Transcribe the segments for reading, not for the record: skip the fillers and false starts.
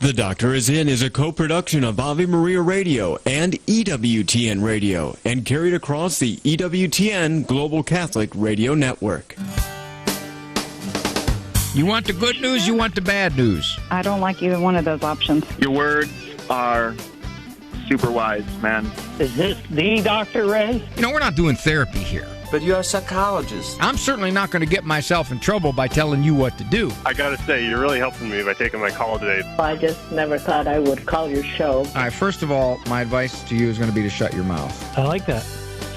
The Doctor Is In is a co-production of Ave Maria Radio and EWTN Radio and carried across the EWTN Global Catholic Radio Network. You want the good news, you want the bad news? I don't like either one of those options. Your words are super wise, man. Is this the Dr. Ray? You know, we're not doing therapy here. But you're a psychologist. I'm certainly not going to get myself in trouble by telling you what to do. I gotta say, you're really helping me by taking my call today. I just never thought I would call your show. All right, first of all, my advice to you is going to be to shut your mouth. I like that.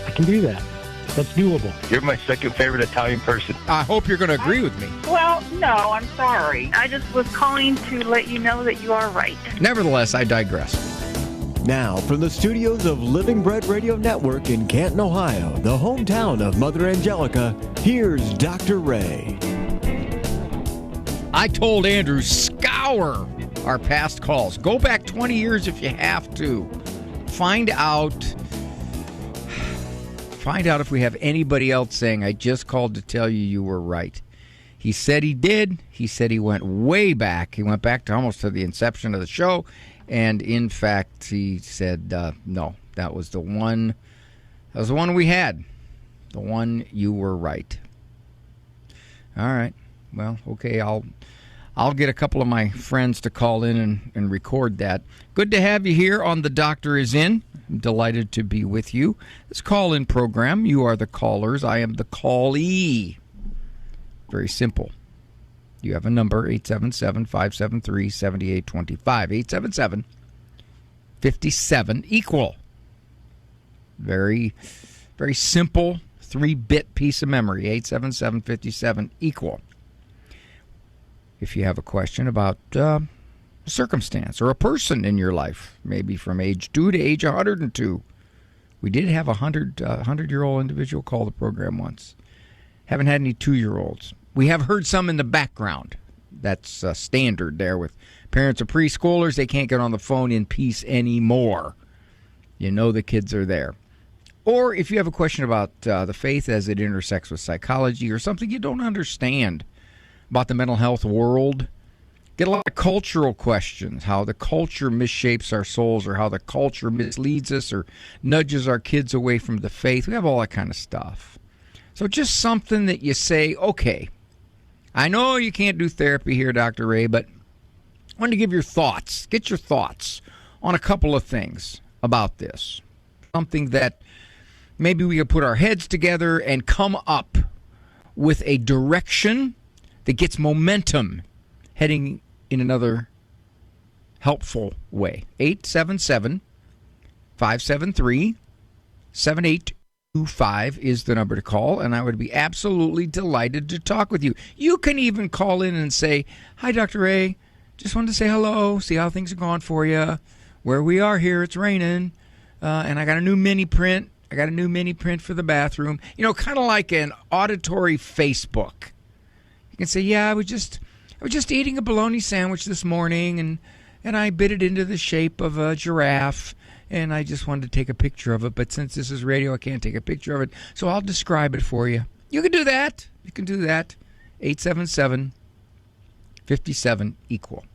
I can do that. That's doable. You're my second favorite Italian person. I hope you're going to agree with me. Well, no, I'm sorry. I just was calling to let you know that you are right. Nevertheless, I digress. Now, from the studios of Living Bread Radio Network in Canton, Ohio, the hometown of Mother Angelica, here's Dr. Ray. I told Andrew, scour our past calls. Go back 20 years if you have to. Find out if we have anybody else saying, I just called to tell you you were right. He said he did. He said he went way back. He went back to almost to the inception of the show. And in fact, he said, no, that was the one. That was the one we had. The one you were right. All right. Well, okay. I'll get a couple of my friends to call in and record that. Good to have you here on The Doctor Is In. I'm delighted to be with you. This call-in program, you are the callers. I am the callee. Very simple. You have a number, 877-573-7825. 877-57-EQUAL. Very, very simple 3-bit piece of memory, 877-57-EQUAL. If you have a question about a circumstance or a person in your life, maybe from age 2 to age 102. We did have a 100-year-old individual call the program once. Haven't had any 2-year-olds. We have heard some in the background. That's standard there with parents of preschoolers. They can't get on the phone in peace anymore. You know the kids are there. Or if you have a question about the faith as it intersects with psychology or something you don't understand about the mental health world, get a lot of cultural questions, how the culture misshapes our souls or how the culture misleads us or nudges our kids away from the faith. We have all that kind of stuff. So just something that you say, okay, I know you can't do therapy here, Dr. Ray, but I want to give your thoughts, get your thoughts on a couple of things about this. Something that maybe we could put our heads together and come up with a direction that gets momentum heading in another helpful way. 877-573-7825 is the number to call, and I would be absolutely delighted to talk with you. You can even call in and say, hi, Dr. Ray. Just wanted to say hello, see how things are going for you. Where we are here, it's raining, and I got a new mini print. I got a new mini print for the bathroom. You know, kind of like an auditory Facebook. You can say, yeah, I was just eating a bologna sandwich this morning, and I bit it into the shape of a giraffe, and I just wanted to take a picture of it. But since this is radio, I can't take a picture of it, so I'll describe it for you. You can do that. You can do that. 877-57-EQUAL.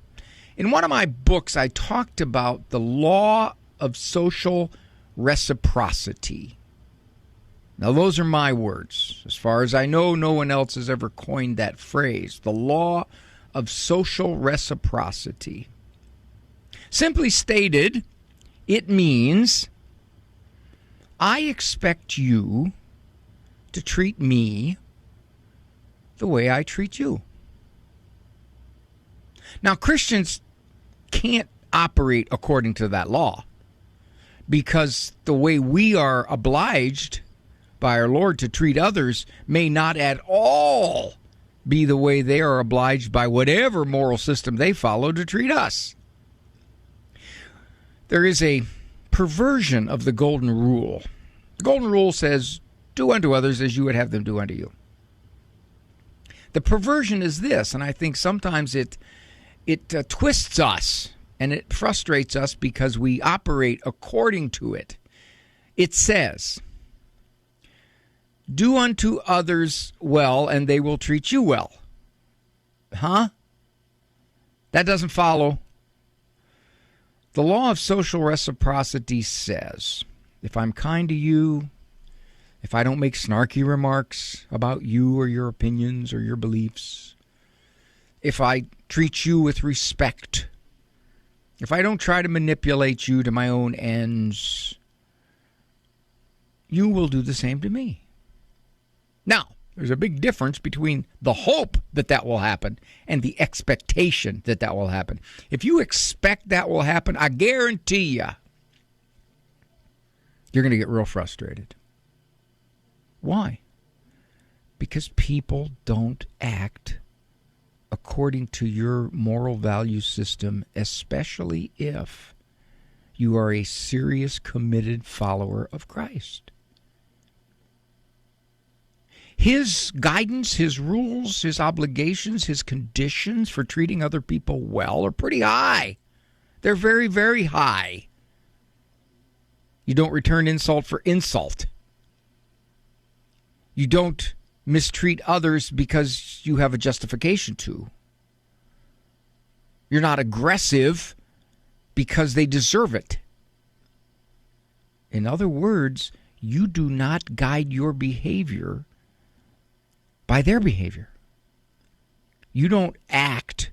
In one of my books, I talked about the law of social reciprocity. Now, those are my words. As far as I know, no one else has ever coined that phrase. The law of social reciprocity. Simply stated, it means I expect you to treat me the way I treat you. Now, Christians can't operate according to that law because the way we are obliged by our Lord to treat others may not at all be the way they are obliged by whatever moral system they follow to treat us. There is a perversion of the golden rule. The golden rule says, do unto others as you would have them do unto you. The perversion is this, and I think sometimes it twists us and it frustrates us because we operate according to it. It says, do unto others well, and they will treat you well. Huh? That doesn't follow. The law of social reciprocity says, if I'm kind to you, if I don't make snarky remarks about you or your opinions or your beliefs, if I treat you with respect, if I don't try to manipulate you to my own ends, you will do the same to me. Now, there's a big difference between the hope that that will happen and the expectation that that will happen. If you expect that will happen, I guarantee you're going to get real frustrated. Why? Because people don't act according to your moral value system, especially if you are a serious, committed follower of Christ. His guidance, his rules, his obligations, his conditions for treating other people well are pretty high. They're very, very high. You don't return insult for insult. You don't mistreat others because you have a justification to. You're not aggressive because they deserve it. In other words, you do not guide your behavior by their behavior. You don't act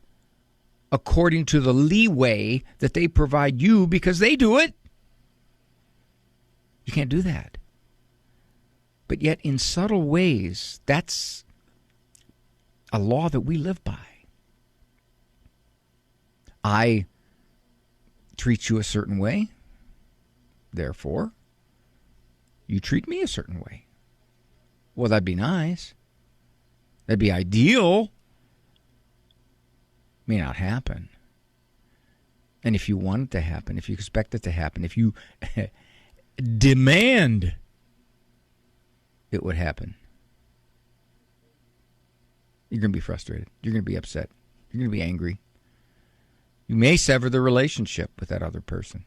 according to the leeway that they provide you because they do it. You can't do that. But yet, in subtle ways, that's a law that we live by. I treat you a certain way, therefore, you treat me a certain way. Well, that'd be nice. That'd be ideal. May not happen. And if you want it to happen, if you expect it to happen, if you demand it would happen, you're going to be frustrated. You're going to be upset. You're going to be angry. You may sever the relationship with that other person.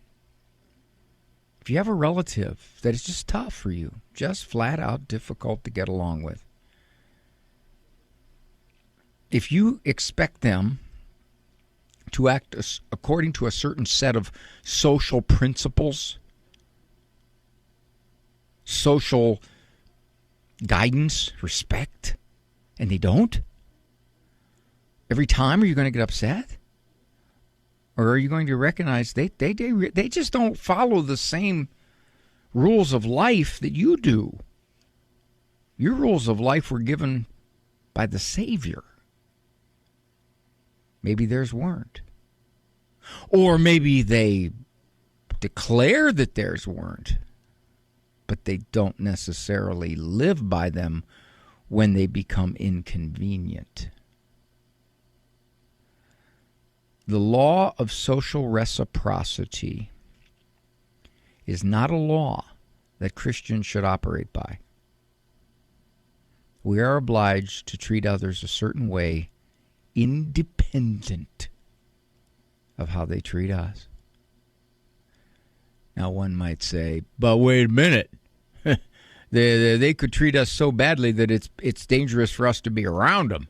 If you have a relative that is just tough for you, just flat out difficult to get along with, if you expect them to act according to a certain set of social principles, social guidance, respect, and they don't, every time are you going to get upset? Or are you going to recognize they just don't follow the same rules of life that you do? Your rules of life were given by the Savior. Maybe theirs weren't. Or maybe they declare that theirs weren't, but they don't necessarily live by them when they become inconvenient. The law of social reciprocity is not a law that Christians should operate by. We are obliged to treat others a certain way independent of how they treat us. Now, one might say, but wait a minute. They could treat us so badly that it's dangerous for us to be around them.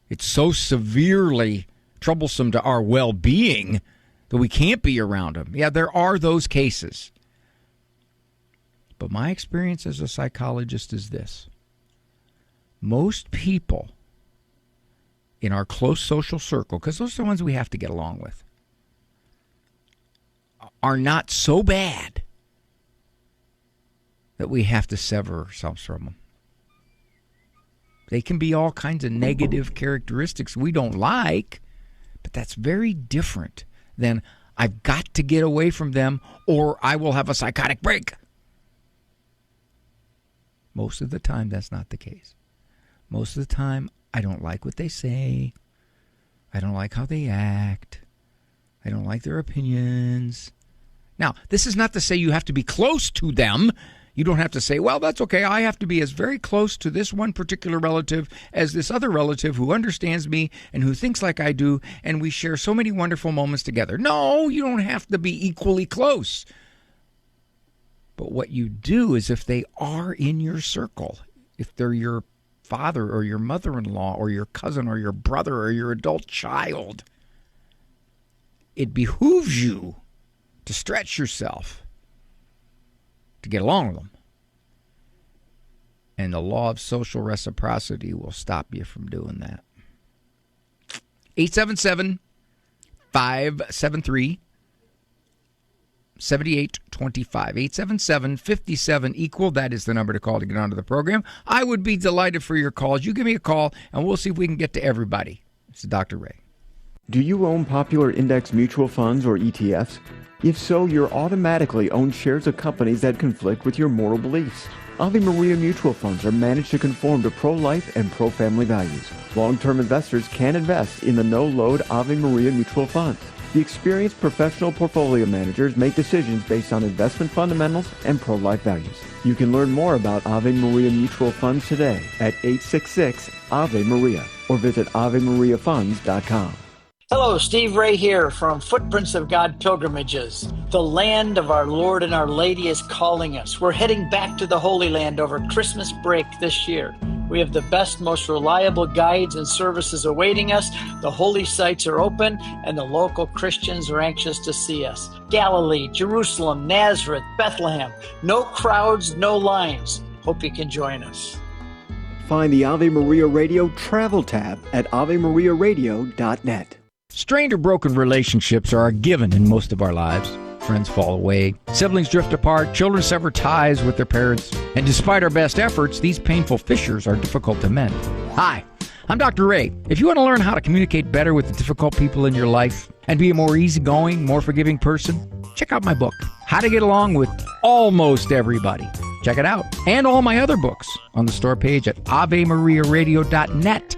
It's so severely troublesome to our well-being that we can't be around them. Yeah, there are those cases. But my experience as a psychologist is this. Most people in our close social circle, because those are the ones we have to get along with, are not so bad that we have to sever ourselves from them. They can be all kinds of negative characteristics we don't like, but that's very different than I've got to get away from them or I will have a psychotic break. Most of the time, that's not the case. Most of the time, I don't like what they say. I don't like how they act. I don't like their opinions. Now, this is not to say you have to be close to them. You don't have to say, well, that's okay. I have to be as very close to this one particular relative as this other relative who understands me and who thinks like I do, and we share so many wonderful moments together. No, you don't have to be equally close. But what you do is if they are in your circle, if they're your father or your mother-in-law or your cousin or your brother or your adult child, it behooves you to stretch yourself to get along with them. And the law of social reciprocity will stop you from doing that. 877-573-7825. 877-57-EQUAL. That is the number to call to get onto the program. I would be delighted for your calls. You give me a call, and we'll see if we can get to everybody. It's Dr. Ray. Do you own popular index mutual funds or ETFs? If so, you're automatically own shares of companies that conflict with your moral beliefs. Ave Maria mutual funds are managed to conform to pro-life and pro-family values. Long-term investors can invest in the no-load Ave Maria mutual funds. The experienced professional portfolio managers make decisions based on investment fundamentals and pro-life values. You can learn more about Ave Maria mutual funds today at 866-AVE-MARIA or visit AveMariaFunds.com. Hello, Steve Ray here from Footprints of God Pilgrimages. The land of our Lord and Our Lady is calling us. We're heading back to the Holy Land over Christmas break this year. We have the best, most reliable guides and services awaiting us. The holy sites are open, and the local Christians are anxious to see us. Galilee, Jerusalem, Nazareth, Bethlehem. No crowds, no lines. Hope you can join us. Find the Ave Maria Radio travel tab at AveMariaRadio.net. Strained or broken relationships are a given in most of our lives. Friends fall away, siblings drift apart, children sever ties with their parents, and despite our best efforts, these painful fissures are difficult to mend. Hi, I'm Dr. Ray. If you want to learn how to communicate better with the difficult people in your life and be a more easygoing, more forgiving person, check out my book, How to Get Along with Almost Everybody. Check it out. And all my other books on the store page at AveMariaRadio.net.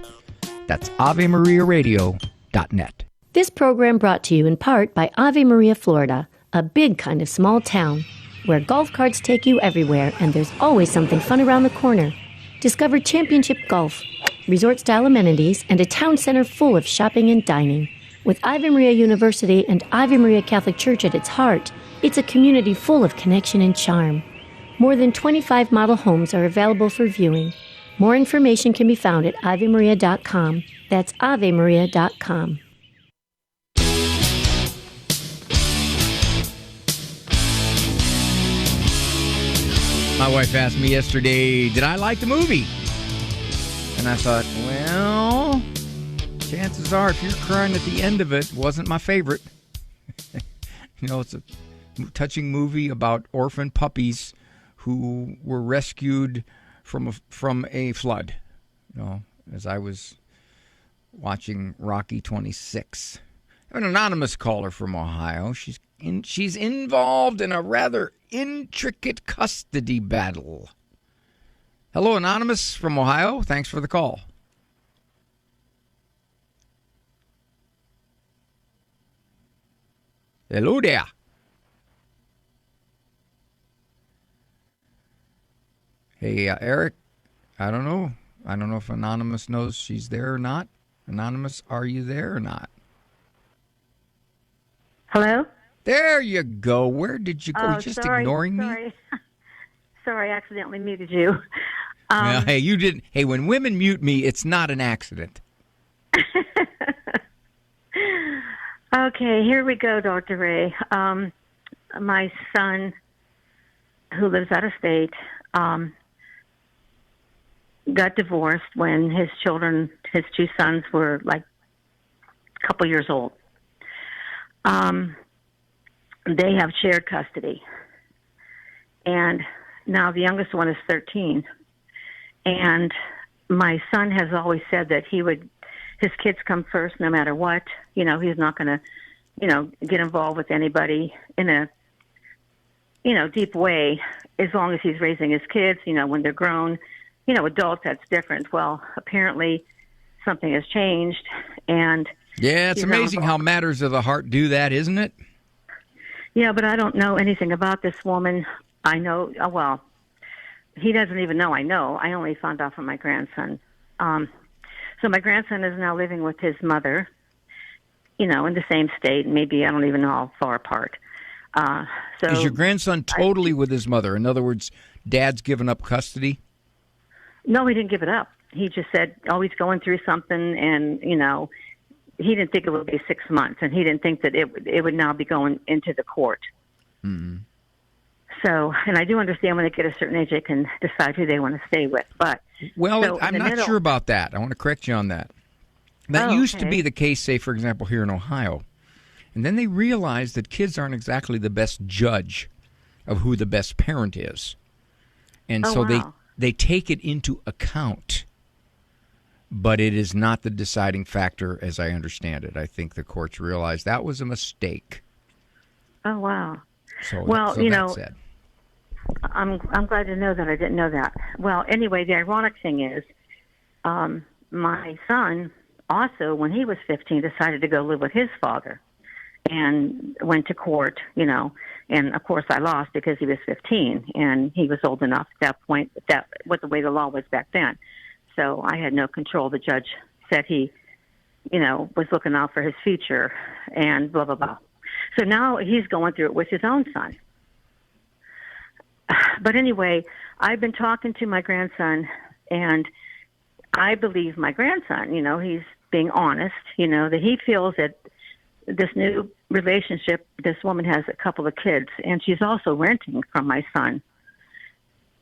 That's AveMariaRadio.net. This program brought to you in part by Ave Maria, Florida, a big kind of small town where golf carts take you everywhere and there's always something fun around the corner. Discover championship golf, resort-style amenities, and a town center full of shopping and dining. With Ave Maria University and Ave Maria Catholic Church at its heart, it's a community full of connection and charm. More than 25 model homes are available for viewing. More information can be found at AveMaria.com. That's AveMaria.com. My wife asked me yesterday, did I like the movie? And I thought, well, chances are if you're crying at the end of it, wasn't my favorite. You know, it's a touching movie about orphan puppies who were rescued from a flood. You know, as I was watching Rocky 26. I have an anonymous caller from Ohio. She's involved in a rather intricate custody battle. Hello, Anonymous from Ohio. Thanks for the call. Hello there. Hey, Eric, I don't know. I don't know if Anonymous knows she's there or not. Anonymous, are you there or not? Hello? There you go. Where did you go? You're just ignoring me? Sorry, I accidentally muted you. Well, hey, you didn't. Hey, when women mute me, it's not an accident. Okay, here we go, Dr. Ray. My son, who lives out of state, got divorced when his two sons were like a couple years old. They have shared custody. And now the youngest one is 13. And my son has always said that his kids come first no matter what. You know, he's not going to, get involved with anybody in a, deep way as long as he's raising his kids, when they're grown. Adults, that's different. Well, apparently something has changed. And yeah, it's amazing how matters of the heart do that, isn't it? Yeah, but I don't know anything about this woman. I know, well, he doesn't even know I know. I only found out from my grandson. So my grandson is now living with his mother, in the same state. Maybe, I don't even know how far apart. So is your grandson totally with his mother? In other words, Dad's given up custody? No, he didn't give it up. He just said, he's going through something, and, he didn't think it would be 6 months, and he didn't think that it would now be going into the court. Mm-hmm. So, and I do understand when they get a certain age, they can decide who they want to stay with. But I'm not sure about that. I want to correct you on that. That used to be the case, say, for example, here in Ohio. And then they realized that kids aren't exactly the best judge of who the best parent is. And so they take it into account. But it is not the deciding factor, as I understand it. I think the courts realized that was a mistake. Oh, wow. So, well, that's it. I'm glad to know that. I didn't know that. Well, anyway, the ironic thing is, my son also, when he was 15, decided to go live with his father and went to court, and of course I lost because he was 15 and he was old enough at that point, with the way the law was back then. So I had no control. The judge said he, was looking out for his future and blah, blah, blah. So now he's going through it with his own son. But anyway, I've been talking to my grandson, and I believe my grandson, he's being honest, that he feels that this new relationship, this woman has a couple of kids, and she's also renting from my son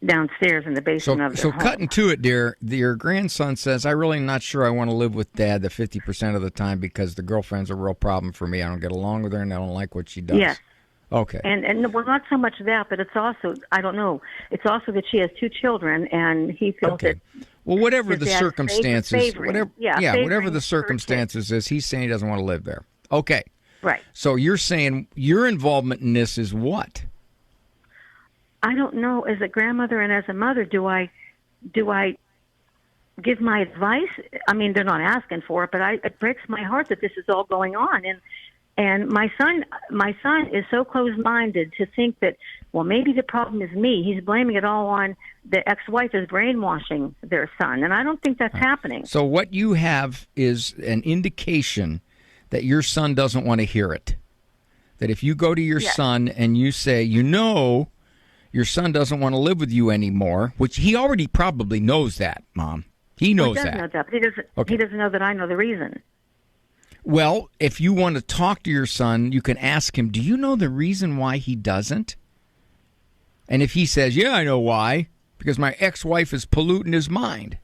downstairs in the basement of their home. Cutting to it, dear, your grandson says, I'm really not sure I want to live with Dad the 50% of the time because the girlfriend's a real problem for me. I don't get along with her, and I don't like what she does. Yes. Okay. And well, not so much that, but it's also, I don't know, it's also that she has 2 children, and he feels that. Well, whatever the circumstances, whatever the circumstances is, he's saying he doesn't want to live there. Okay. Right. So you're saying your involvement in this is what? I don't know. As a grandmother and as a mother, do I give my advice? I mean, they're not asking for it, but it breaks my heart that this is all going on. And my son is so closed-minded to think that, well, maybe the problem is me. He's blaming it all on the ex-wife is brainwashing their son, and I don't think that's happening. So what you have is an indication that your son doesn't want to hear it. That if you go to your son and you say, your son doesn't want to live with you anymore, which he already probably knows that, Mom. He knows that. Know that, but he doesn't know that I know the reason. Well, if you want to talk to your son, you can ask him, do you know the reason why he doesn't? And if he says, yeah, I know why, because my ex-wife is polluting his mind.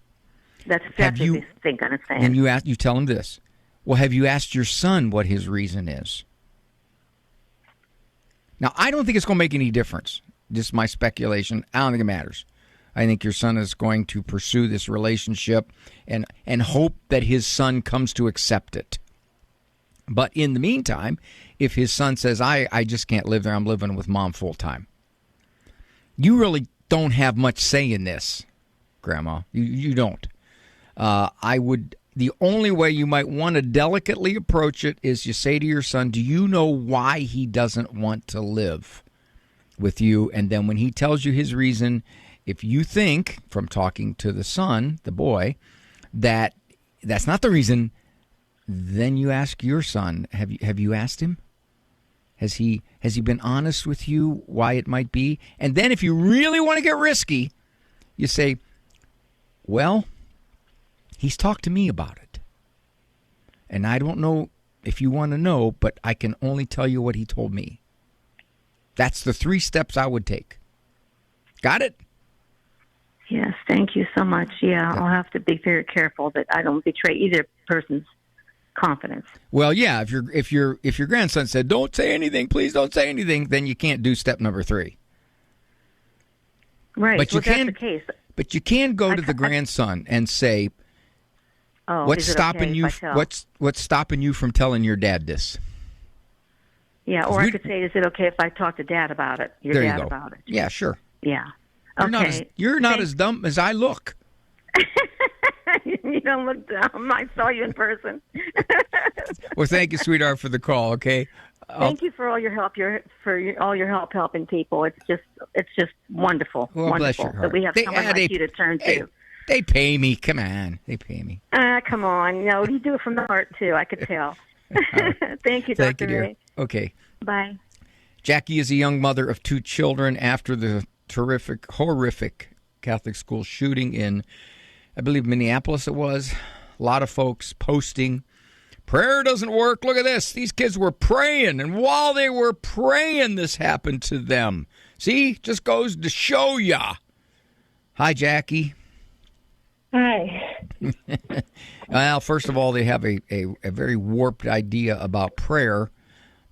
That's exactly what I think I'm saying. And you tell him this. Well, have you asked your son what his reason is? Now, I don't think it's going to make any difference. Just my speculation. I don't think it matters. I think your son is going to pursue this relationship and hope that his son comes to accept it. But in the meantime, if his son says, I just can't live there, I'm living with Mom full time, you really don't have much say in this, Grandma. You don't. The only way you might want to delicately approach it is you say to your son, do you know why he doesn't want to live with you? And then when he tells you his reason, if you think, from talking to the son, the boy, that that's not the reason, then you ask your son, have you asked him? Has he been honest with you why it might be? And then if you really want to get risky, you say, well, he's talked to me about it. And I don't know if you want to know, but I can only tell you what he told me. That's the 3 steps I would take. Got it? Yes, thank you so much. Yeah, I'll have to be very careful that I don't betray either person's confidence. Well, yeah, if your grandson said, don't say anything, please don't say anything, then you can't do step number 3. Right. But that's the case. But you can go to the grandson and say, what's stopping you? What's stopping you from telling your dad this? Yeah, or I could say, is it okay if I talk to Dad about it? Your dad about it? Yeah, sure. Yeah. You're not as dumb as I look. You don't look dumb. I saw you in person. Well, thank you, sweetheart, for the call. Okay. Thank you for all your help. All your help helping people. It's just wonderful. Well, wonderful bless your heart. that we have someone like you to turn to. They pay me. Come on, they pay me. Come on. No, you do it from the heart too. I could tell. Thank you, Dr. Thank you, dear. Ray. Okay. Bye. Jackie is a young mother of 2 children after the horrific Catholic school shooting in, I believe, Minneapolis it was. A lot of folks posting Prayer doesn't work. Look at this. These kids were praying, and while they were praying, this happened to them. See? Just goes to show ya. Hi, Jackie. Hi. Well, first of all, they have a very warped idea about prayer.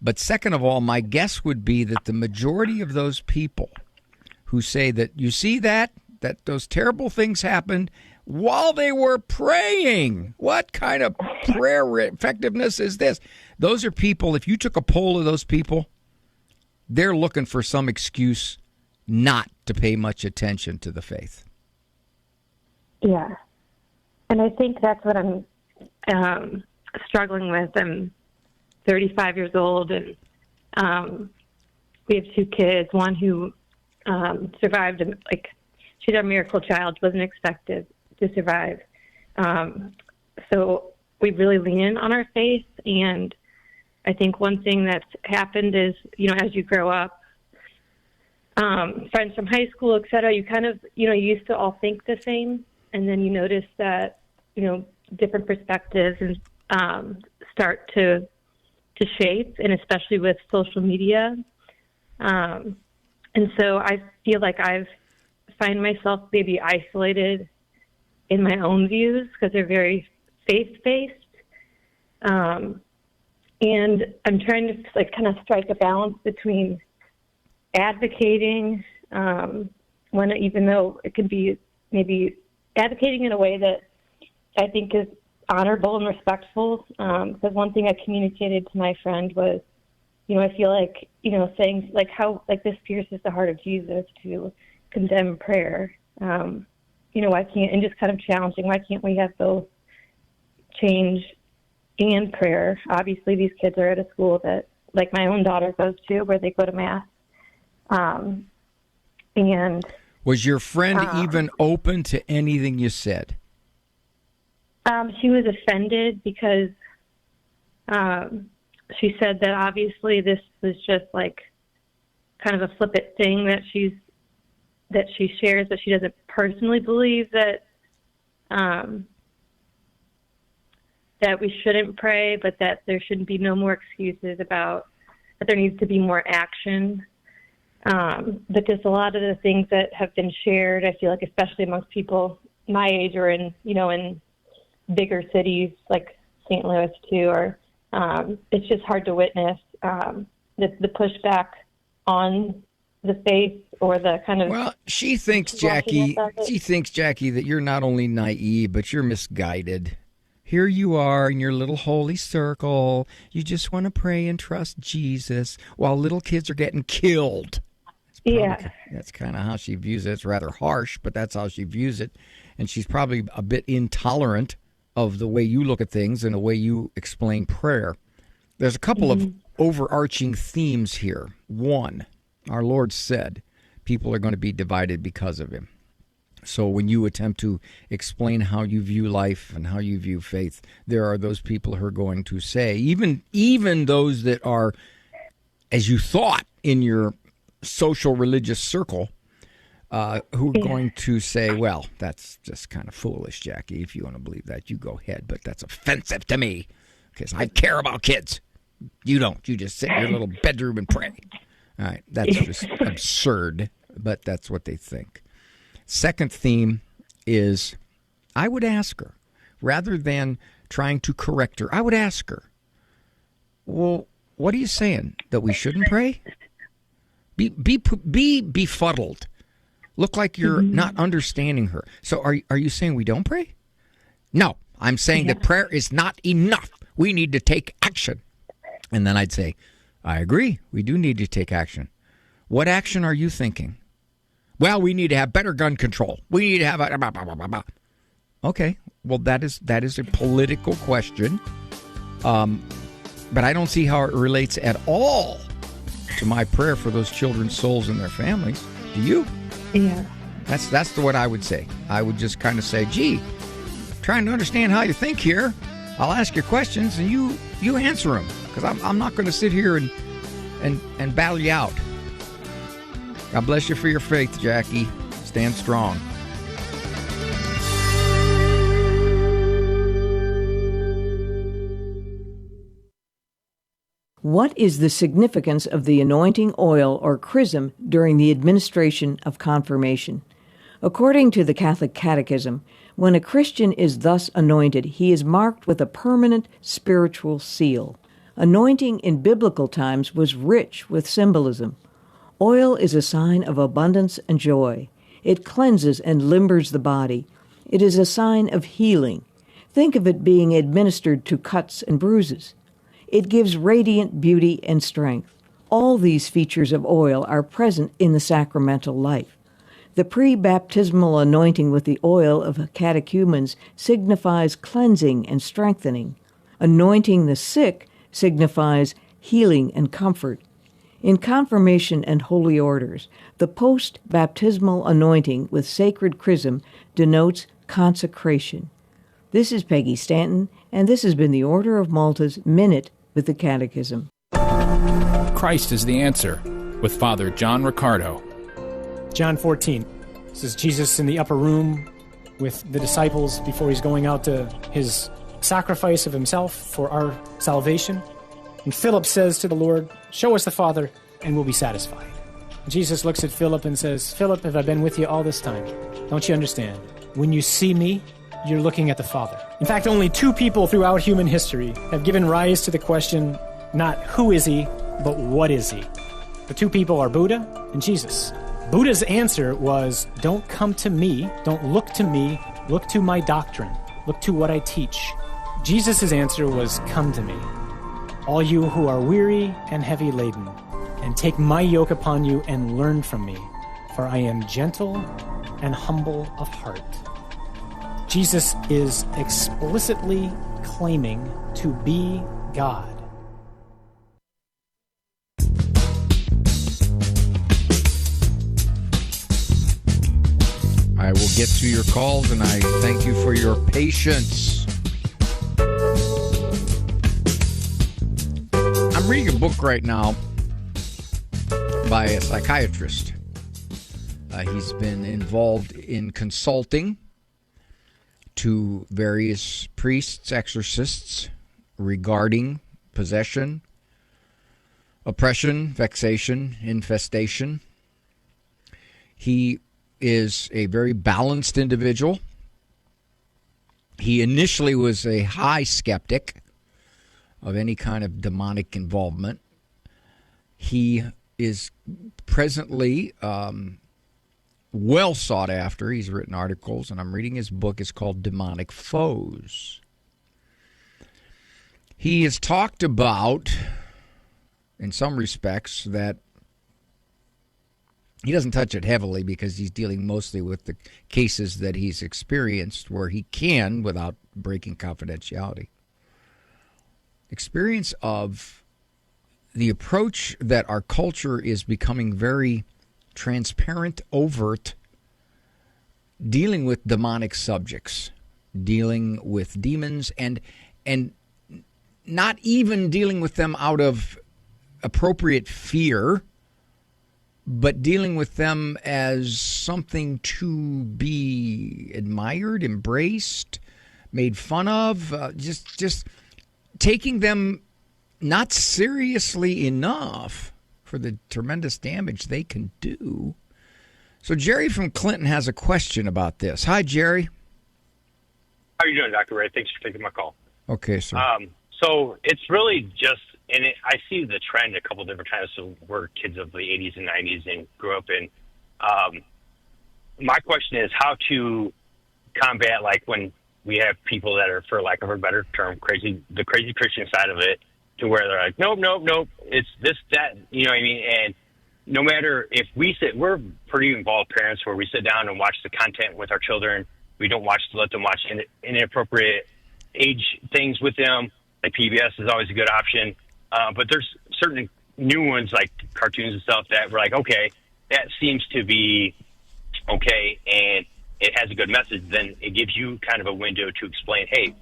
But second of all, my guess would be that the majority of those people who say that, you see that those terrible things happened while they were praying. What kind of prayer effectiveness is this? Those are people, if you took a poll of those people, they're looking for some excuse not to pay much attention to the faith. Yeah. And I think that's what I'm struggling with. I'm 35 years old, and we have 2 kids. One who survived, she's our miracle child, wasn't expected to survive. So we really lean in on our faith. And I think one thing that's happened is, as you grow up, friends from high school, et cetera, you kind of, you used to all think the same. And then you notice that, different perspectives and start to shape, and especially with social media. And so I feel like I've find myself maybe isolated in my own views because they're very faith-based. And I'm trying to kind of strike a balance between advocating, even though it can be maybe advocating in a way that I think is honorable and respectful. Because one thing I communicated to my friend was, I feel like, saying how this pierces the heart of Jesus to condemn prayer. Why can't, and just kind of challenging, why can't we have both change and prayer? Obviously, these kids are at a school that, my own daughter goes to, where they go to Mass. And was your friend even open to anything you said? She was offended because she said that obviously this was just kind of a flippant thing that she shares, but she doesn't personally believe that that we shouldn't pray, but that there shouldn't be no more excuses about that there needs to be more action. But just a lot of the things that have been shared, I feel like, especially amongst people my age or in bigger cities like St. Louis too, or it's just hard to witness the pushback on the faith or the kind of. Well, she thinks, Jackie, that you're not only naive, but you're misguided. Here you are in your little holy circle. You just want to pray and trust Jesus while little kids are getting killed. That's kind of how she views it. It's rather harsh, but that's how she views it. And she's probably a bit intolerant of the way you look at things and the way you explain prayer. There's a couple of overarching themes here. One, our Lord said people are going to be divided because of him. So when you attempt to explain how you view life and how you view faith, there are those people who are going to say, even those that are, as you thought, in your social religious circle, who are going to say, well, that's just kind of foolish, Jackie. If you want to believe that, you go ahead. But that's offensive to me because I care about kids. You don't. You just sit in your little bedroom and pray. All right. That's just absurd, but that's what they think. Second theme is I would ask her, rather than trying to correct her, I would ask her, well, what are you saying? That we shouldn't pray? Be befuddled. Look like you're not understanding her. So are you saying we don't pray? No, I'm saying that prayer is not enough. We need to take action. And then I'd say, I agree. We do need to take action. What action are you thinking? Well, we need to have better gun control. We need to have a... Blah, blah, blah, blah. Okay, well, that is a political question. But I don't see how it relates at all to my prayer for those children's souls and their families. Do you? Yeah. That's what I would say. I would just kind of say, gee, trying to understand how you think here. I'll ask your questions and you answer them, because I'm not going to sit here and battle you out. God bless you for your faith, Jackie. Stand strong. What is the significance of the anointing oil or chrism during the administration of confirmation? According to the Catholic Catechism, when a Christian is thus anointed, he is marked with a permanent spiritual seal. Anointing in biblical times was rich with symbolism. Oil is a sign of abundance and joy. It cleanses and limbers the body. It is a sign of healing. Think of it being administered to cuts and bruises. It gives radiant beauty and strength. All these features of oil are present in the sacramental life. The pre-baptismal anointing with the oil of catechumens signifies cleansing and strengthening. Anointing the sick signifies healing and comfort. In confirmation and holy orders, the post-baptismal anointing with sacred chrism denotes consecration. This is Peggy Stanton, and this has been the Order of Malta's Minute with the Catechism. Christ is the answer, with Father John Riccardo. John 14. This is Jesus in the upper room with the disciples before he's going out to his sacrifice of himself for our salvation. And Philip says to the Lord, "Show us the Father, and we'll be satisfied." And Jesus looks at Philip and says, "Philip, have I been with you all this time? Don't you understand? When you see me, you're looking at the Father." In fact, only two people throughout human history have given rise to the question, not who is he, but what is he? The two people are Buddha and Jesus. Buddha's answer was, don't come to me, don't look to me, look to my doctrine, look to what I teach. Jesus' answer was, come to me, all you who are weary and heavy laden, and take my yoke upon you and learn from me, for I am gentle and humble of heart. Jesus is explicitly claiming to be God. I will get to your calls, and I thank you for your patience. I'm reading a book right now by a psychiatrist. He's been involved in consulting to various priests, exorcists, regarding possession, oppression, vexation, infestation. He is a very balanced individual. He initially was a high skeptic of any kind of demonic involvement. He is presently well sought after. He's written articles, and I'm reading his book. It's called Demonic Foes. He has talked about, in some respects, that he doesn't touch it heavily because he's dealing mostly with the cases that he's experienced where he can, without breaking confidentiality, experience of the approach that our culture is becoming very transparent, overt, dealing with demonic subjects, dealing with demons, and not even dealing with them out of appropriate fear, but dealing with them as something to be admired, embraced, made fun of, just taking them not seriously enough for the tremendous damage they can do. So Jerry from Clinton has a question about this. Hi, Jerry. How are you doing, Dr. Ray? Thanks for taking my call. Okay, sir. So it's really just, I see the trend a couple different times. So we're kids of the 80s and 90s and grew up in. My question is how to combat, like, when we have people that are, for lack of a better term, the crazy Christian side of it, to where they're like, nope, it's this, that, you know what I mean? And no matter if we're pretty involved parents where we sit down and watch the content with our children. We don't let them watch inappropriate age things with them. Like PBS is always a good option. But there's certain new ones like cartoons and stuff that we're like, okay, that seems to be okay, and it has a good message. Then it gives you kind of a window to explain, hey,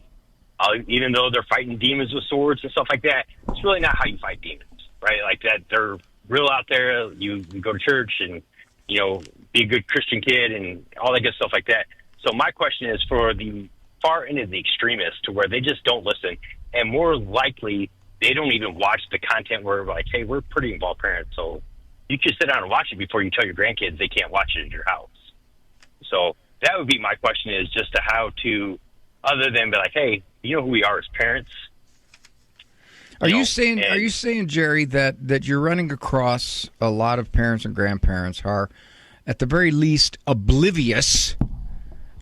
even though they're fighting demons with swords and stuff like that, it's really not how you fight demons, right? Like that, they're real out there. You go to church and, you know, be a good Christian kid and all that good stuff like that. So my question is for the far end of the extremists, to where they just don't listen, and more likely they don't even watch the content where we're like, hey, we're pretty involved parents, so you can sit down and watch it before you tell your grandkids they can't watch it at your house. So that would be my question, is just to how to, other than be like, hey, you know who we are as parents. Are you saying, Jerry, that you're running across a lot of parents and grandparents are, at the very least, oblivious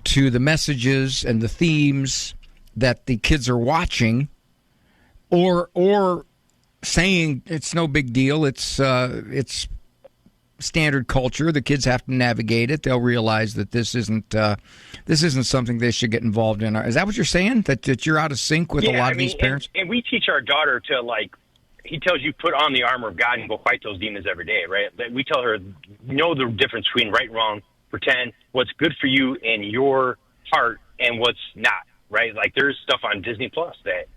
to the messages and the themes that the kids are watching, or saying it's no big deal, it's standard culture, the kids have to navigate it, they'll realize that this isn't something they should get involved in? Is that what you're saying, that you're out of sync with a lot of these parents? And we teach our daughter to, like, he tells you put on the armor of God and go fight those demons every day, right? We tell her, know the difference between right and wrong, pretend what's good for you in your heart and what's not, right? Like, there's stuff on Disney Plus that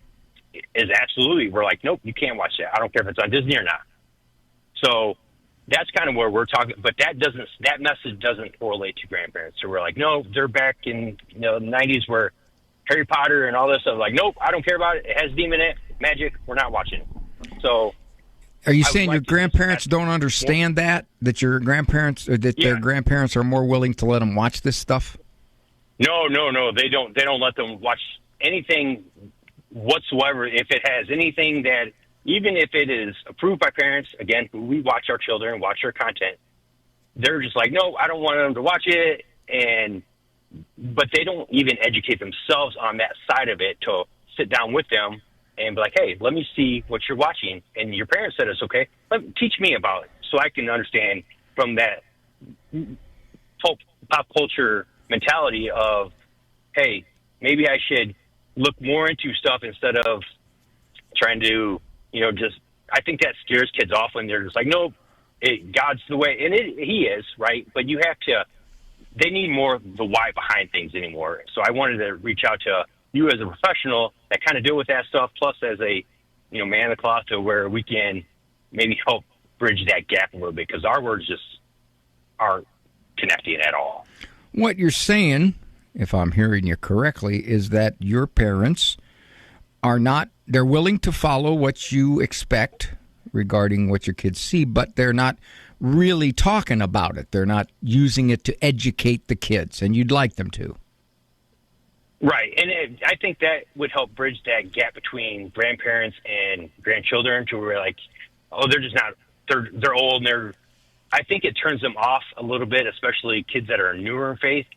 is absolutely, we're like, nope, you can't watch that. I don't care if it's on Disney or not. So that's kind of where we're talking, but that message doesn't correlate to grandparents. So we're like, no, they're back in the 90s where Harry Potter and all this stuff. Like, nope, I don't care about it. It has demon in it, magic. We're not watching it. So, are you saying your grandparents don't understand that your grandparents, or that their grandparents are more willing to let them watch this stuff? No, they don't. They don't let them watch anything whatsoever. If it has anything that, even if it is approved by parents, again, we watch our children, watch their content, they're just like, no, I don't want them to watch it. But they don't even educate themselves on that side of it to sit down with them and be like, hey, let me see what you're watching. And your parents said it's okay. Teach me about it so I can understand from that pop culture mentality of, hey, maybe I should look more into stuff instead of trying to, I think that scares kids off when they're just like, no, God's the way. And he is, right? But they need more of the why behind things anymore. So I wanted to reach out to you as a professional that kind of deal with that stuff, plus as a, man of the cloth, to where we can maybe help bridge that gap a little bit, because our words just aren't connecting at all. What you're saying, if I'm hearing you correctly, is that your parents are not, they're willing to follow what you expect regarding what your kids see, but they're not really talking about it. They're not using it to educate the kids, and you'd like them to. Right, and I think that would help bridge that gap between grandparents and grandchildren, to where, like, oh, they're just not, they're old, and I think it turns them off a little bit, especially kids that are newer in faith,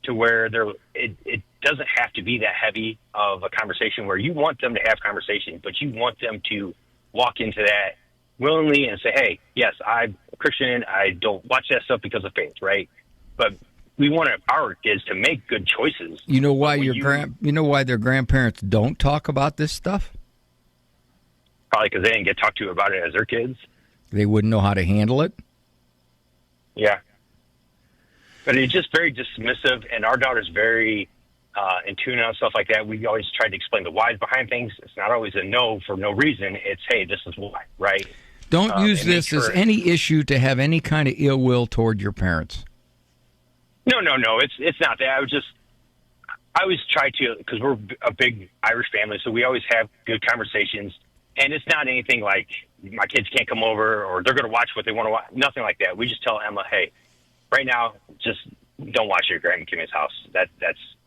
to where it doesn't have to be that heavy of a conversation, where you want them to have conversation, but you want them to walk into that willingly and say, hey, yes, I'm a Christian, I don't watch that stuff because of faith, right? But we want to empower kids to make good choices. You know why why their grandparents don't talk about this stuff? Probably because they didn't get talked to about it as their kids. They wouldn't know how to handle it? Yeah. But it's just very dismissive, and our daughter's very in tune on stuff like that. We always try to explain the whys behind things. It's not always a no for no reason. It's, hey, this is why, right? Don't use this as any issue to have any kind of ill will toward your parents. No. It's not that. I always try to, because we're a big Irish family, so we always have good conversations. And it's not anything like my kids can't come over or they're going to watch what they want to watch. Nothing like that. We just tell Emma, hey, right now, just don't watch your Grandma Kimmy's house. That's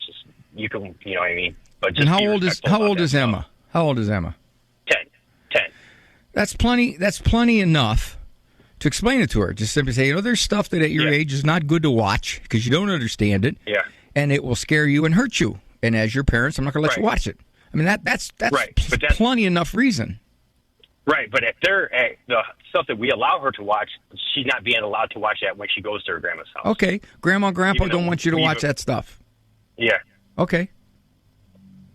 just, you can, you know what I mean? But just and how old is Emma? How old is Emma? 10. That's plenty enough to explain it to her. Just simply say, there's stuff that at your age is not good to watch because you don't understand it. Yeah. And it will scare you and hurt you. And as your parents, I'm not going to let you watch it. I mean, that's right. But that's plenty enough reason. Right, but if the stuff that we allow her to watch, she's not being allowed to watch that when she goes to her grandma's house. Okay, Grandma and Grandpa don't want you to watch that stuff. Yeah. Okay.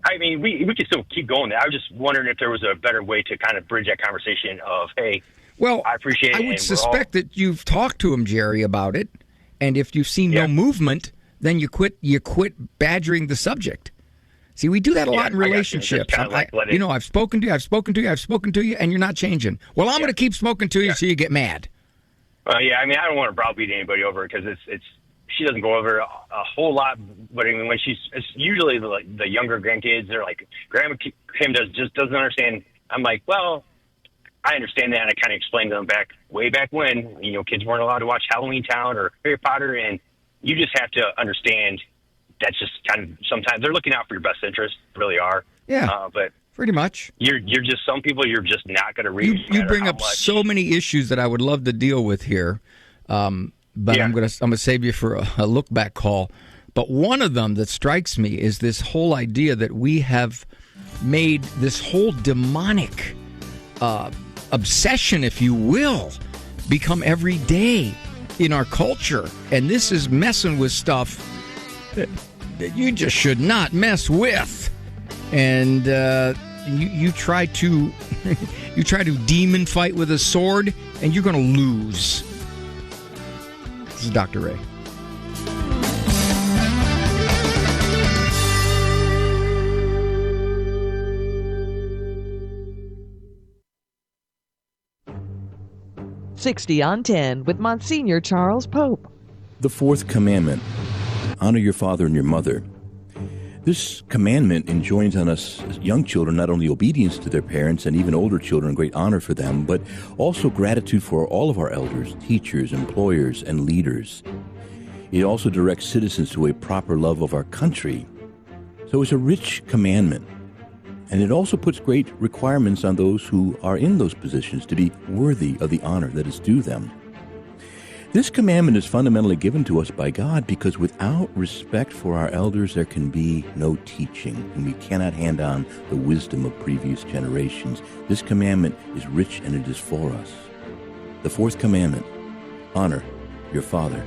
I mean, we can still keep going there. I was just wondering if there was a better way to kind of bridge that conversation of, hey, well, I appreciate it. I would suspect that you've talked to him, Jerry, about it, and if you've seen no movement, then you quit badgering the subject. See, we do that a lot in relationships. I've spoken to you, and you're not changing. Well, I'm going to keep speaking to you so you get mad. Yeah, I mean, I don't want to browbeat anybody over it, because she doesn't go over a whole lot. But I mean, when it's usually the younger grandkids, they're like, Grandma Kim just doesn't understand I'm like, well, I understand that. And I kind of explained to them way back when, kids weren't allowed to watch Halloween Town or Harry Potter. And you just have to understand that's just kind of, sometimes they're looking out for your best interest, really are. Yeah. But pretty much. You're just, some people you're just not going to reach. You bring up so many issues that I would love to deal with here. But yeah. I'm gonna save you for a look back call. But one of them that strikes me is this whole idea that we have made this whole demonic obsession, if you will, become every day in our culture. And this is messing with stuff that you just should not mess with. And you try to you try to demon fight with a sword, and you're going to lose. This is Dr. Ray. "60 on 10 with Monsignor Charles Pope." The fourth commandment, honor your father and your mother. This commandment enjoins on us as young children not only obedience to their parents and even older children, great honor for them, but also gratitude for all of our elders, teachers, employers, and leaders. It also directs citizens to a proper love of our country. So it's a rich commandment. And it also puts great requirements on those who are in those positions to be worthy of the honor that is due them. This commandment is fundamentally given to us by God because without respect for our elders, there can be no teaching, and we cannot hand on the wisdom of previous generations. This commandment is rich and it is for us. The fourth commandment, honor your father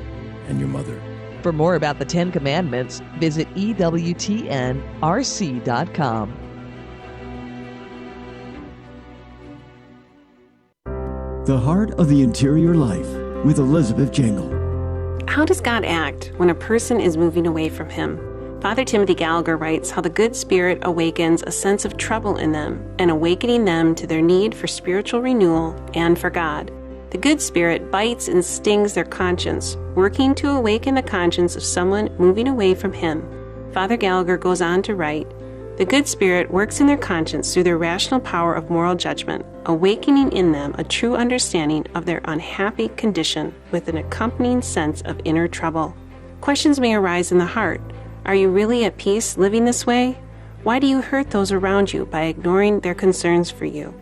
and your mother. For more about the 10 Commandments, visit EWTNRC.com. The Heart of the Interior Life with Elizabeth Jangle. How does God act when a person is moving away from Him? Father Timothy Gallagher writes how the good spirit awakens a sense of trouble in them and awakening them to their need for spiritual renewal and for God. The good spirit bites and stings their conscience, working to awaken the conscience of someone moving away from Him. Father Gallagher goes on to write, the good spirit works in their conscience through their rational power of moral judgment, awakening in them a true understanding of their unhappy condition with an accompanying sense of inner trouble. Questions may arise in the heart. Are you really at peace living this way? Why do you hurt those around you by ignoring their concerns for you?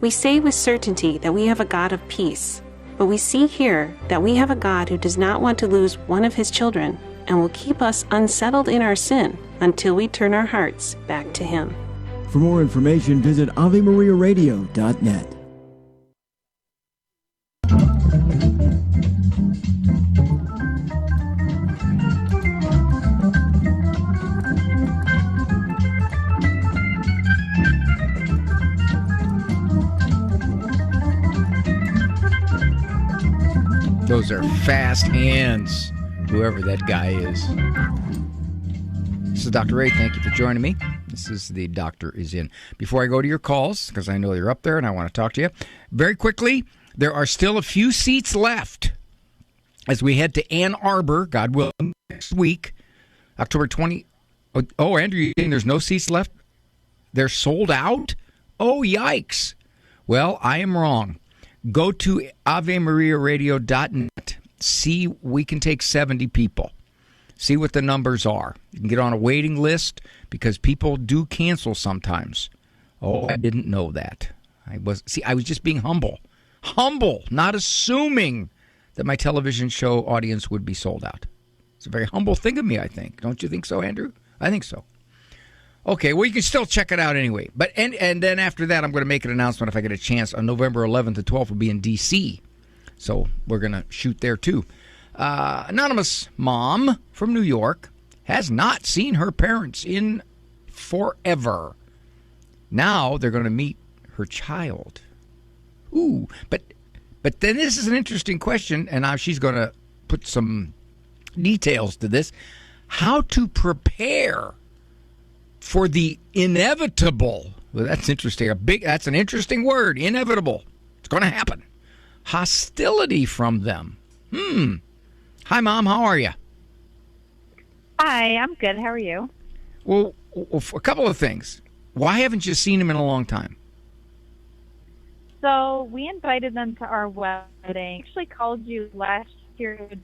We say with certainty that we have a God of peace, but we see here that we have a God who does not want to lose one of His children and will keep us unsettled in our sin until we turn our hearts back to Him. For more information, visit AveMariaRadio.net. Those are fast hands, whoever that guy is. This is Dr. Ray. Thank you for joining me. This is The Doctor Is In. Before I go to your calls, because I know you're up there and I want to talk to you, very quickly, there are still a few seats left as we head to Ann Arbor, God willing, next week, October 20. Oh, Andrew, you're saying there's no seats left? They're sold out? Oh, yikes. Well, I am wrong. Go to AveMariaRadio.net. See, we can take 70 people. See what the numbers are. You can get on a waiting list because people do cancel sometimes. Oh, I didn't know that. I was just being humble. Humble, not assuming that my television show audience would be sold out. It's a very humble thing of me, I think. Don't you think so, Andrew? I think so. Okay, well, you can still check it out anyway. But and then after that, I'm going to make an announcement if I get a chance. On November 11th and 12th, we'll be in D.C., so we're going to shoot there, too. Anonymous mom from New York has not seen her parents in forever. Now they're going to meet her child. Ooh, but then this is an interesting question, and now she's going to put some details to this. How to prepare for the inevitable. Well, that's interesting. That's an interesting word, inevitable. It's going to happen. Hostility from them. Hi, Mom. How are you? Hi, I'm good. How are you? Well, a couple of things. Why haven't you seen him in a long time? So we invited them to our wedding. Actually called you last year, the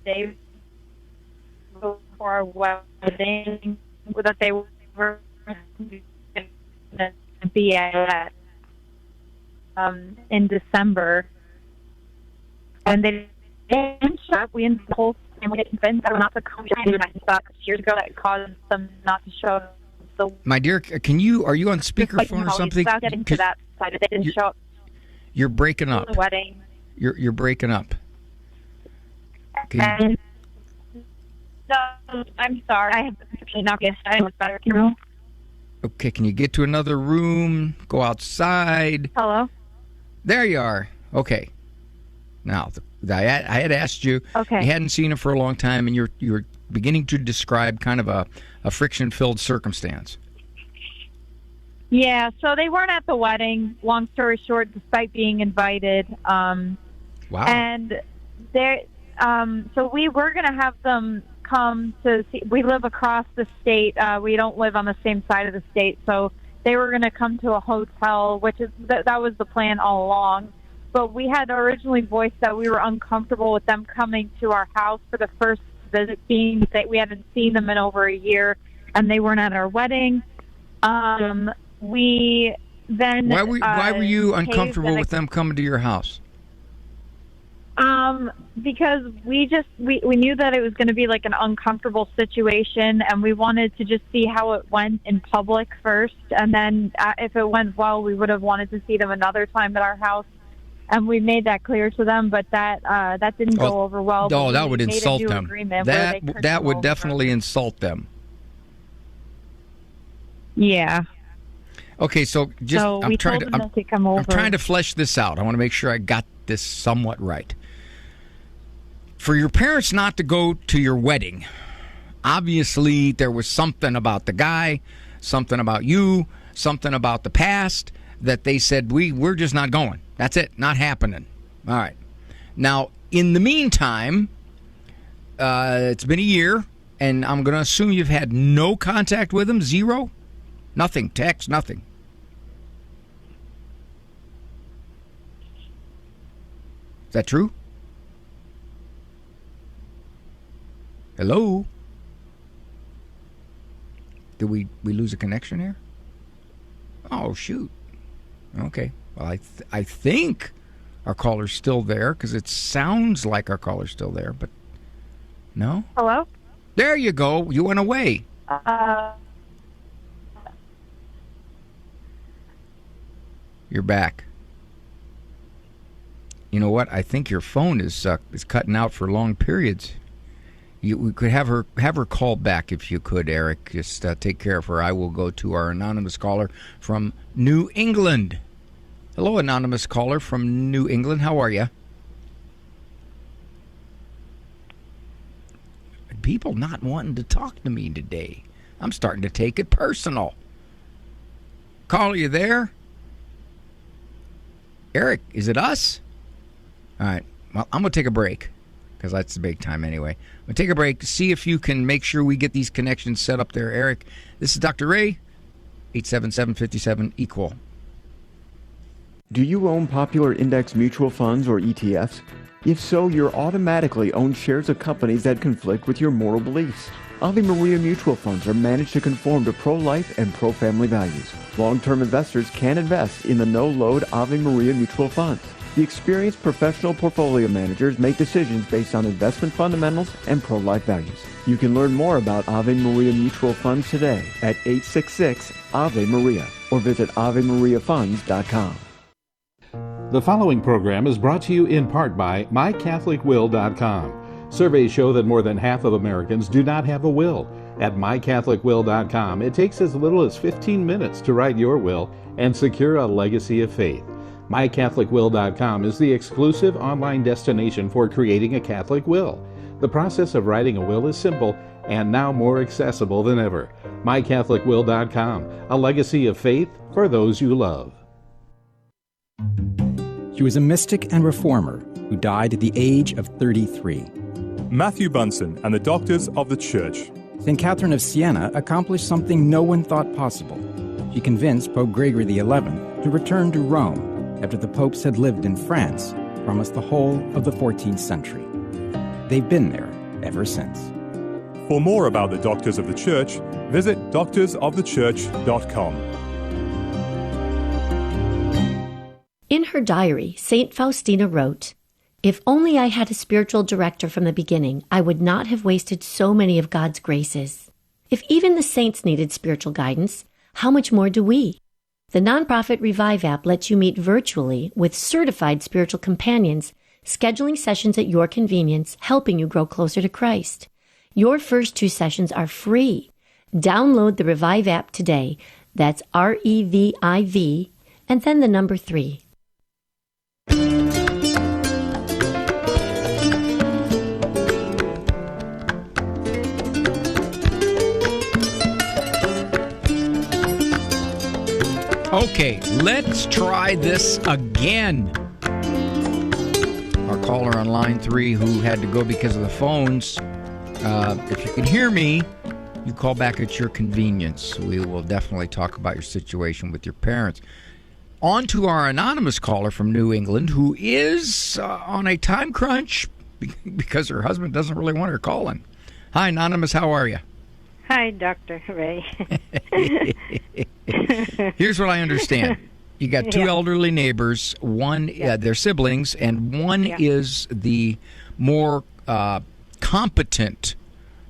day before our wedding, that they were going to be at in December. And they didn't show up. We invited the whole family get convinced that not to come years ago that caused them not to show up. So, my dear, are you on speakerphone or something? Without getting to that side, they didn't show up. You're breaking up. The wedding. You're breaking up. No, I'm sorry. I have not guessed. I was better. Can you? Okay, can you get to another room? Go outside. Hello. There you are. Okay. Now, I had asked you. Okay. You hadn't seen him for a long time, and you're beginning to describe kind of a friction-filled circumstance. Yeah, so they weren't at the wedding, long story short, despite being invited. Wow. And so we were going to have them come to see. We live across the state. We don't live on the same side of the state, so they were going to come to a hotel, which is that was the plan all along. But we had originally voiced that we were uncomfortable with them coming to our house for the first visit, being that we hadn't seen them in over a year, and they weren't at our wedding. We then why were you uncomfortable with them coming to your house? Because we knew that it was going to be like an uncomfortable situation, and we wanted to just see how it went in public first, and then if it went well, we would have wanted to see them another time at our house, and we made that clear to them. But that didn't go over well. No, that would insult them. That would definitely insult them. Yeah. Okay, so I'm trying to flesh this out. I want to make sure I got this somewhat right. For your parents not to go to your wedding, obviously there was something about the guy, something about you, something about the past that they said, we're just not going. That's it, not happening. All right. Now, in the meantime, it's been a year, and I'm going to assume you've had no contact with them, zero? Nothing, text, nothing. Is that true? Hello? Did we lose a connection here? Oh, shoot. Okay. Well, I think our caller's still there, because it sounds like our caller's still there, but no? Hello? There you go. You went away. You're back. You know what? I think your phone is cutting out for long periods. We could have her call back if you could, Eric. Just take care of her. I will go to our anonymous caller from New England. Hello, anonymous caller from New England. How are you? People not wanting to talk to me today. I'm starting to take it personal. Caller, you there? Eric, is it us? All right. Well, I'm going to take a break, because that's the big time anyway. I'm going to take a break to see if you can make sure we get these connections set up there, Eric. This is Dr. Ray, 877-57-EQUAL. Do you own popular index mutual funds or ETFs? If so, you're automatically own shares of companies that conflict with your moral beliefs. Ave Maria mutual funds are managed to conform to pro-life and pro-family values. Long-term investors can invest in the no-load Ave Maria mutual funds. The experienced professional portfolio managers make decisions based on investment fundamentals and pro-life values. You can learn more about Ave Maria mutual funds today at 866-AVE-MARIA or visit AveMariaFunds.com. The following program is brought to you in part by MyCatholicWill.com. Surveys show that more than half of Americans do not have a will. At MyCatholicWill.com, it takes as little as 15 minutes to write your will and secure a legacy of faith. MyCatholicWill.com is the exclusive online destination for creating a Catholic will. The process of writing a will is simple and now more accessible than ever. MyCatholicWill.com, a legacy of faith for those you love. She was a mystic and reformer who died at the age of 33. Matthew Bunsen and the Doctors of the Church. St. Catherine of Siena accomplished something no one thought possible. She convinced Pope Gregory XI to return to Rome after the popes had lived in France for almost the whole of the 14th century. They've been there ever since. For more about the Doctors of the Church, visit doctorsofthechurch.com. In her diary, St. Faustina wrote, "If only I had a spiritual director from the beginning, I would not have wasted so many of God's graces. If even the saints needed spiritual guidance, how much more do we?" The nonprofit Revive app lets you meet virtually with certified spiritual companions, scheduling sessions at your convenience, helping you grow closer to Christ. Your first 2 sessions are free. Download the Revive app today. That's REVIV, and then the number 3. Okay, let's try this again. Our caller on line 3 who had to go because of the phones, if you can hear me, you call back at your convenience. We will definitely talk about your situation with your parents. On to our anonymous caller from New England who is on a time crunch because her husband doesn't really want her calling. Hi, Anonymous, how are you? Hi, Dr. Ray. Here's what I understand. You got 2 elderly neighbors. One, they're siblings, and one is the more competent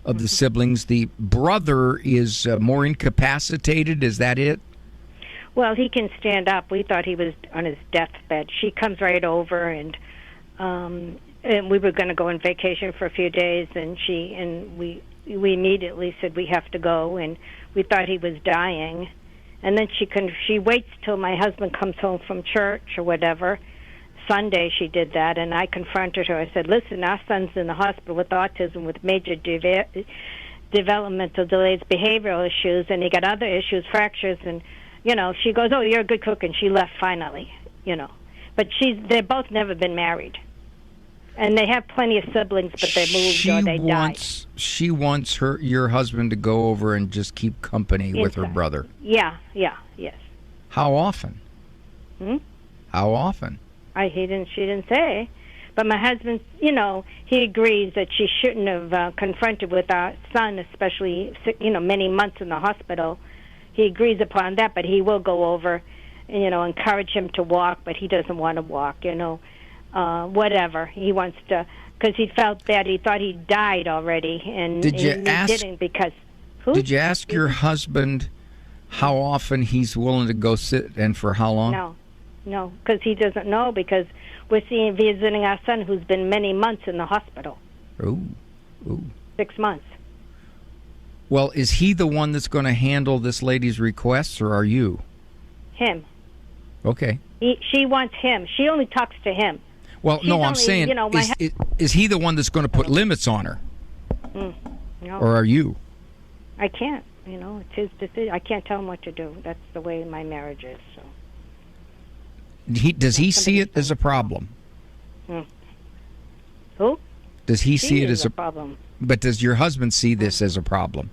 of the siblings. The brother is more incapacitated. Is that it? Well, he can stand up. We thought he was on his deathbed. She comes right over, and we were going to go on vacation for a few days, and we immediately said we have to go, and we thought he was dying. And then she waits till my husband comes home from church or whatever. Sunday she did that, and I confronted her. I said, "Listen, our son's in the hospital with autism, with major developmental delays, behavioral issues, and he got other issues, fractures." And she goes, "Oh, you're a good cook," and she left finally. But they've both never been married. And they have plenty of siblings, but they moved or they died. She wants your husband to go over and just keep company with her brother. Yes. How often? How often? She didn't say. But my husband, he agrees that she shouldn't have confronted with our son, especially, many months in the hospital. He agrees upon that, but he will go over and, encourage him to walk, but he doesn't want to walk, whatever. He wants to, because he felt bad. He thought he died already, and he didn't because... Who? Did you ask your husband how often he's willing to go sit and for how long? No, because he doesn't know, because we're visiting our son who's been many months in the hospital. Ooh. 6 months. Well, is he the one that's going to handle this lady's requests, or are you? Him. Okay. She wants him. She only talks to him. Well, I'm saying, is he the one that's going to put limits on her? No. Or are you? I can't. It's his decision. I can't tell him what to do. That's the way my marriage is. So. Does he see it as a problem? Who? Does he see it as a problem? But does your husband see this as a problem?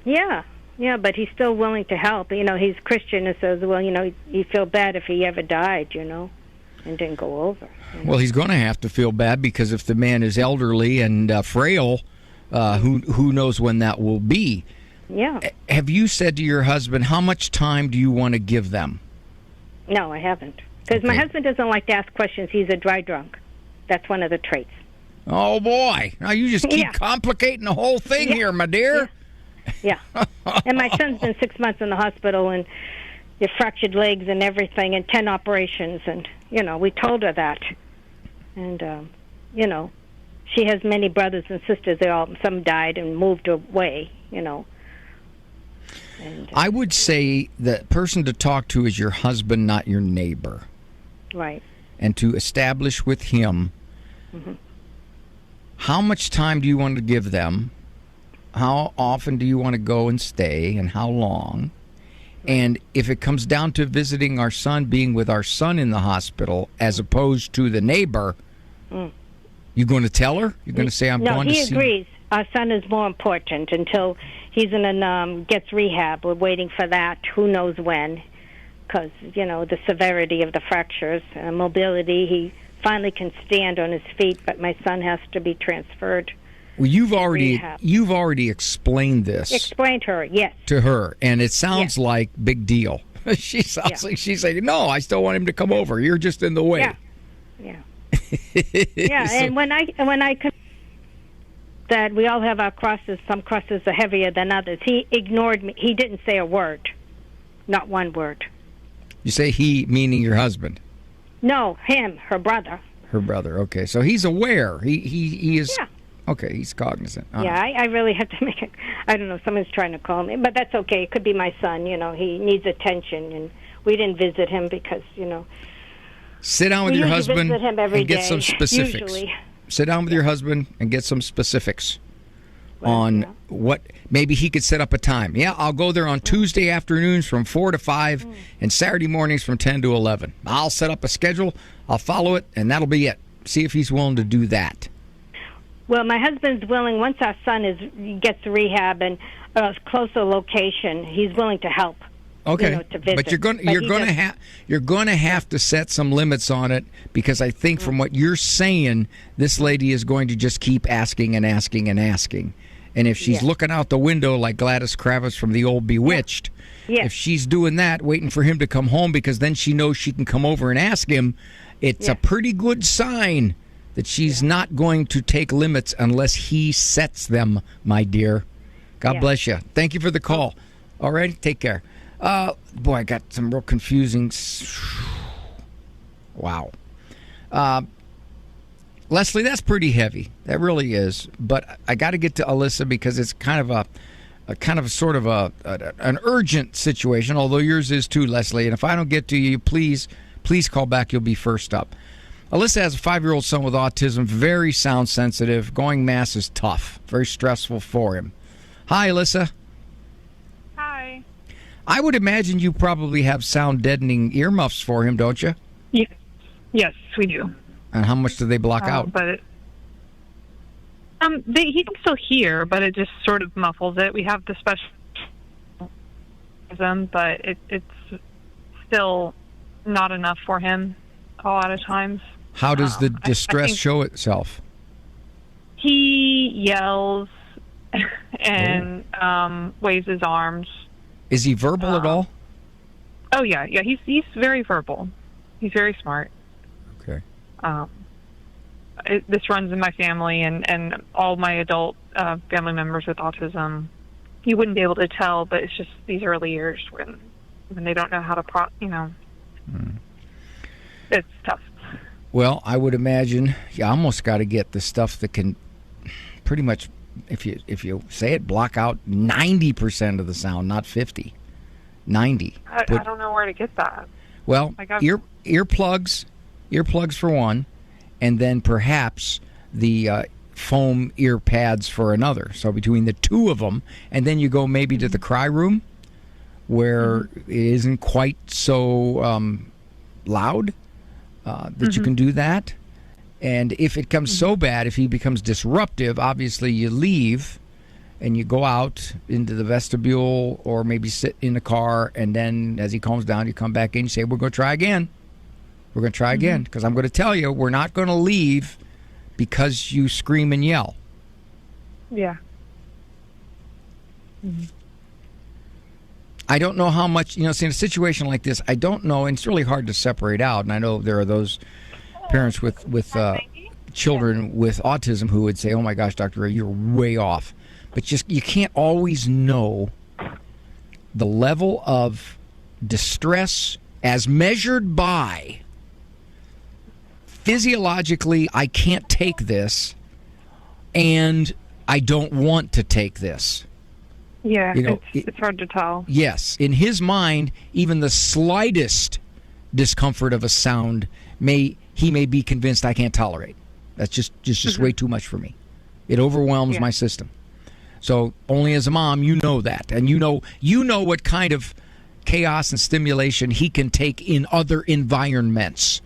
Yeah, but he's still willing to help. He's Christian and says, well, he'd feel bad if he ever died, and didn't go over. Well, he's going to have to feel bad, because if the man is elderly and frail, who knows when that will be? Yeah. Have you said to your husband, how much time do you want to give them? No, I haven't. Because my husband doesn't like to ask questions. He's a dry drunk. That's one of the traits. Oh, boy. Now you just keep complicating the whole thing here, my dear. Yeah. And my son's been 6 months in the hospital, and he fractured legs and everything, and 10 operations. And, we told her that. And, she has many brothers and sisters. Some died and moved away, And, I would say the person to talk to is your husband, not your neighbor. Right. And to establish with him how much time do you want to give them, how often do you want to go and stay, and how long. And if it comes down to visiting our son, being with our son in the hospital, as opposed to the neighbor, you going to tell her? You're going to say, I'm going to see... No, he agrees. Our son is more important until he's gets rehab. We're waiting for that. Who knows when? because, the severity of the fractures. Mobility, he finally can stand on his feet, but my son has to be transferred. Well, you've already explained this. Explained to her, yes. To her, and it sounds like big deal. She sounds like she's saying, "No, I still want him to come over. You're just in the way." Yeah. Yeah, So- and when I that we all have our crosses. Some crosses are heavier than others. He ignored me. He didn't say a word, not one word. You say he, meaning your husband, No, him, her brother. her brother. Okay, so he's aware. He is. Yeah. Okay, he's cognizant. Yeah, I really have to make it. I don't know. Someone's trying to call me, but that's okay. It could be my son. He needs attention, and we didn't visit him because Sit down with we your usually husband visit him every and get day, some specifics. usually. Sit down with your husband and get some specifics on what maybe he could set up a time. Yeah, I'll go there on Tuesday afternoons from 4 to 5 and Saturday mornings from 10 to 11. I'll set up a schedule, I'll follow it, and that'll be it. See if he's willing to do that. Well, my husband's willing. Once our son gets to rehab and a closer location, he's willing to help. Okay, to visit. but you're going to have to set some limits on it, because I think from what you're saying, this lady is going to just keep asking and asking and asking. And if she's looking out the window like Gladys Kravitz from the old Bewitched, if she's doing that, waiting for him to come home because then she knows she can come over and ask him, it's a pretty good sign that she's not going to take limits unless he sets them, my dear. God bless you. Thank you for the call. All right, take care. Boy, I got some real confusing. Wow. Leslie, that's pretty heavy. That really is. But I got to get to Alyssa because it's kind of an urgent situation, although yours is too, Leslie. And if I don't get to you, please call back. You'll be first up. Alyssa has a 5-year-old son with autism, very sound sensitive. Going mass is tough, very stressful for him. Hi, Alyssa. Hi. I would imagine you probably have sound deadening earmuffs for him, don't you? Yes, we do. And how much do they block out? But he can still hear, but it just sort of muffles it. We have the special, but it's still not enough for him a lot of times. How does the distress show itself? He yells and waves his arms. Is he verbal at all? Oh yeah. He's very verbal. He's very smart. Okay. This runs in my family, and all my adult family members with autism. You wouldn't be able to tell, but it's just these early years when they don't know how to It's tough. Well, I would imagine you almost got to get the stuff that can pretty much, if you say it, block out 90% of the sound, not 50, 90. I don't know where to get that. Well, earplugs for one, and then perhaps the foam ear pads for another. So between the two of them, and then you go maybe to the cry room where it isn't quite so loud. That you can do that. And if it comes so bad, if he becomes disruptive, obviously you leave and you go out into the vestibule or maybe sit in the car, and then as he calms down, you come back in and say, we're going to try again. We're going to try again, because I'm going to tell you, we're not going to leave because you scream and yell. Yeah. I don't know how much, see, in a situation like this, I don't know, and it's really hard to separate out, and I know there are those parents with children with autism who would say, oh my gosh, Dr. Ray, you're way off. But you can't always know the level of distress as measured by physiologically, I can't take this, and I don't want to take this. Yeah, it's hard to tell. Yes. In his mind, even the slightest discomfort of a sound he may be convinced I can't tolerate. That's just way too much for me. It overwhelms my system. So only as a mom, you know that. And you know what kind of chaos and stimulation he can take in other environments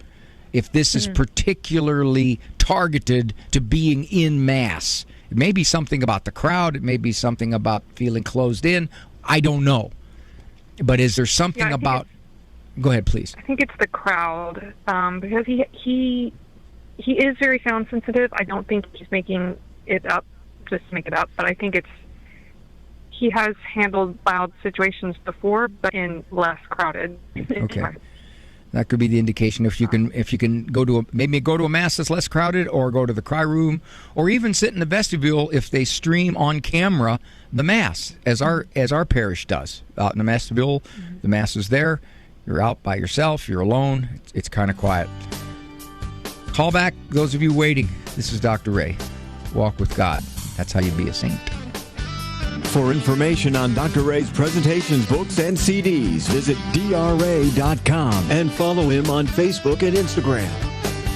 if this is particularly targeted to being in mass. It may be something about the crowd. It may be something about feeling closed in. I don't know. But is there something about... Go ahead, please. I think it's the crowd, because he is very sound sensitive. I don't think he's making it up just to make it up, but I think he has handled loud situations before, but in less crowded. Okay. That could be the indication. If you can go to a mass that's less crowded, or go to the cry room, or even sit in the vestibule if they stream on camera the mass, as our parish does. Out in the vestibule, the mass is there. You're out by yourself. You're alone. It's kind of quiet. Call back, those of you waiting. This is Dr. Ray. Walk with God. That's how you be a saint. For information on Dr. Ray's presentations, books, and CDs, visit DRA.com and follow him on Facebook and Instagram.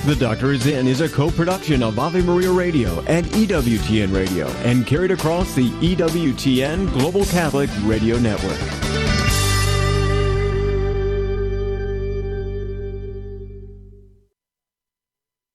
The Doctor Is In is a co-production of Ave Maria Radio and EWTN Radio and carried across the EWTN Global Catholic Radio Network.